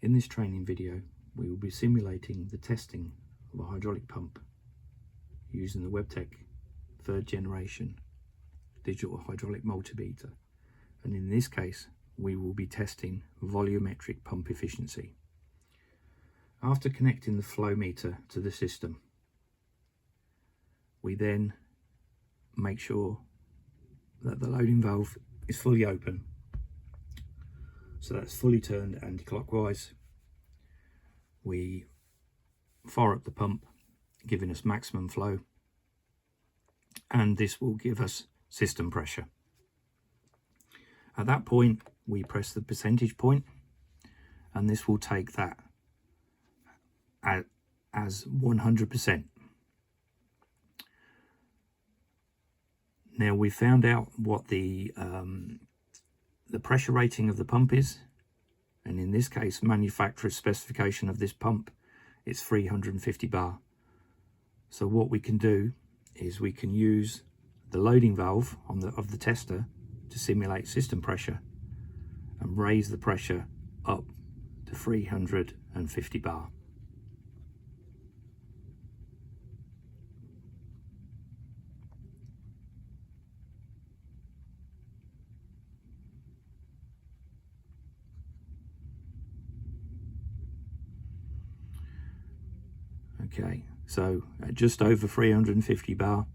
In this training video, we will be simulating the testing of a hydraulic pump using the Volumetric 3rd generation digital hydraulic multimeter, and in this case we will be testing volumetric pump efficiency. After connecting the flow meter to the system, we then make sure that the loading valve is fully open, so that's fully turned anti-clockwise. We fire up the pump, giving us maximum flow, and this will give us system pressure. At that point we press the percentage point, and this will take that as 100%. Now we found out what the pressure rating of the pump is, and in this case manufacturer's specification of this pump is 350 bar. So what we can do is we can use the loading valve of the tester to simulate system pressure and raise the pressure up to 350 bar. Okay, so at just over 350 bar,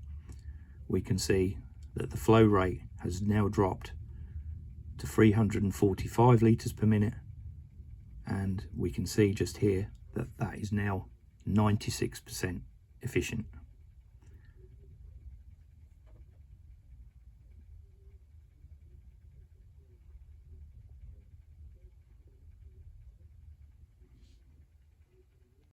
we can see that the flow rate has now dropped to 345 litres per minute, and we can see just here that that is now 96% efficient.